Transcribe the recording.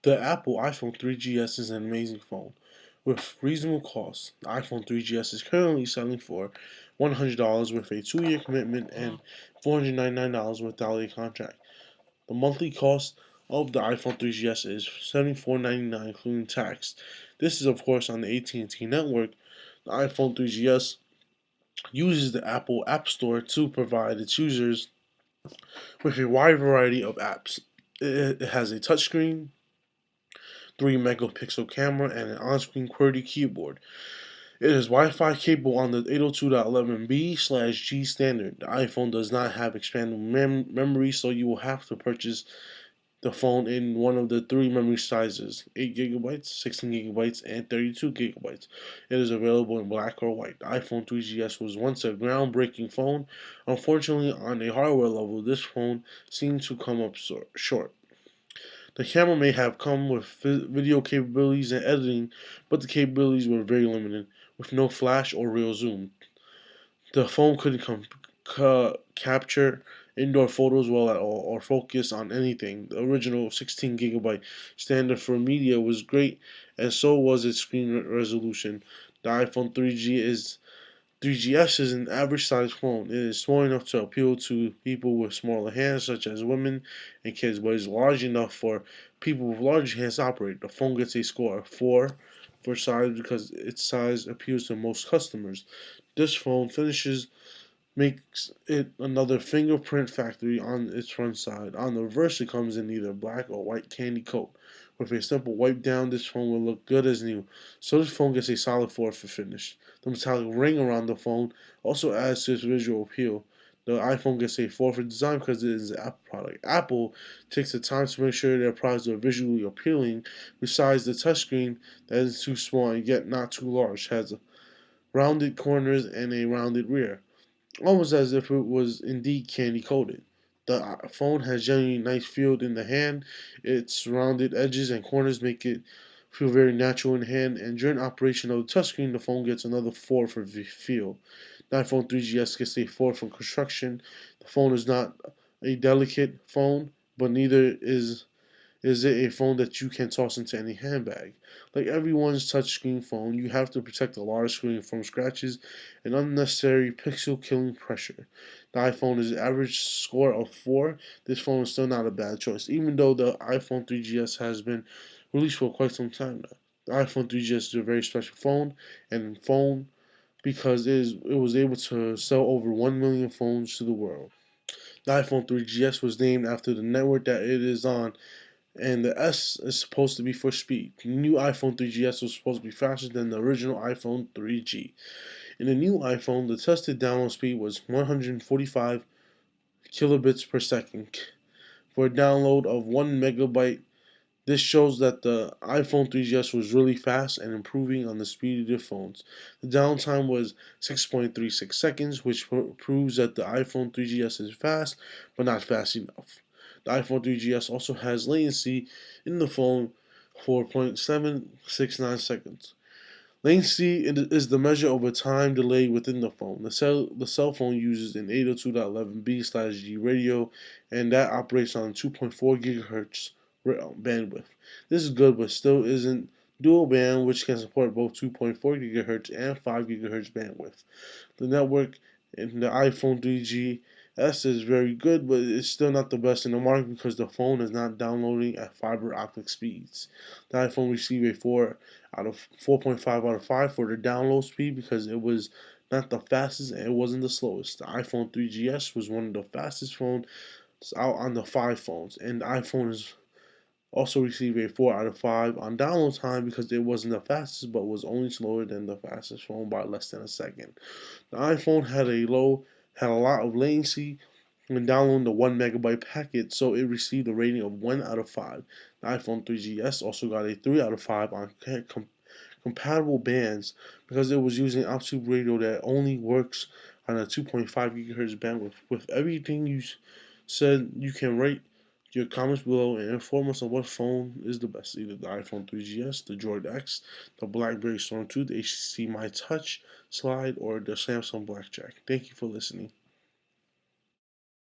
The Apple iPhone 3GS is an amazing phone. With reasonable cost, the iPhone 3GS is currently selling for $100 with a 2-year commitment and $499 without a contract. The monthly cost of the iPhone 3GS is $74.99 including tax. This is of course on the AT&T network. The iPhone 3GS uses the Apple App Store to provide its users with a wide variety of apps. It has a touchscreen, 3 megapixel camera, and an on-screen QWERTY keyboard. It is Wi-Fi capable on the 802.11b/G standard. The iPhone does not have expandable memory, so you will have to purchase the phone in one of the 3 memory sizes: 8 GB, 16 GB, and 32 GB. It is available in black or white. The iPhone 3GS was once a groundbreaking phone. Unfortunately, on a hardware level, this phone seemed to come up short. The camera may have come with video capabilities and editing, but the capabilities were very limited, with no flash or real zoom. The phone couldn't capture indoor photos well at all or focus on anything. The original 16 GB standard for media was great, and so was its screen resolution. The iPhone 3GS is an average sized phone. It is small enough to appeal to people with smaller hands, such as women and kids, but is large enough for people with large hands to operate. The phone gets a score of 4 for size because its size appeals to most customers. This phone makes it another fingerprint factory on its front side. On the reverse, it comes in either black or white candy coat. With a simple wipe down, this phone will look good as new. So this phone gets a solid 4 for finish. The metallic ring around the phone also adds to its visual appeal. The iPhone gets a 4 for design because it is an Apple product. Apple takes the time to make sure their products are visually appealing. Besides, the touchscreen that is too small and yet not too large has rounded corners and a rounded rear, almost as if it was indeed candy coated. The phone has generally nice feel in the hand. Its rounded edges and corners make it feel very natural in the hand, and during operation of the touchscreen, the phone gets another 4 for feel. The iPhone 3GS gets a 4 for construction. The phone is not a delicate phone, but neither is it a phone that you can toss into any handbag. Like everyone's touchscreen phone, you have to protect the large screen from scratches and unnecessary pixel killing pressure. The iPhone is an average score of 4. This phone is still not a bad choice, even though the iPhone 3GS has been released for quite some time now. The iPhone 3GS is a very special phone, and phone because it was able to sell over 1 million phones to the world. The iPhone 3GS was named after the network that it is on, and the S is supposed to be for speed. The new iPhone 3GS was supposed to be faster than the original iPhone 3G. In the new iPhone, the tested download speed was 145 kilobits per second for a download of 1 megabyte. This shows that the iPhone 3GS was really fast and improving on the speed of their phones. The downtime was 6.36 seconds, which proves that the iPhone 3GS is fast, but not fast enough. The iPhone 3GS also has latency in the phone for 0.769 seconds. Latency is the measure of a time delay within the phone. The cell phone uses an 802.11b/G radio, and that operates on 2.4 gigahertz bandwidth. This is good, but still isn't dual band, which can support both 2.4 gigahertz and 5 gigahertz bandwidth. The network in the iPhone 3GS is very good, but it's still not the best in the market because the phone is not downloading at fiber optic speeds. The iPhone received a 4.5 out of 5 for the download speed because it was not the fastest and it wasn't the slowest. The iPhone 3GS was one of the fastest phones out on the 5 phones, and the iPhone is also received a 4 out of 5 on download time because it wasn't the fastest but was only slower than the fastest phone by less than a second. The iPhone had a lot of latency when downloading the 1 megabyte packet, so it received a rating of 1 out of 5. The iPhone 3GS also got a 3 out of 5 on compatible bands because it was using obsolete radio that only works on a 2.5 gigahertz bandwidth. With everything you said, you can rate your comments below and inform us on what phone is the best, either the iPhone 3GS, the Droid X, the Blackberry Storm 2, the HTC MyTouch Slide, or the Samsung Blackjack. Thank you for listening.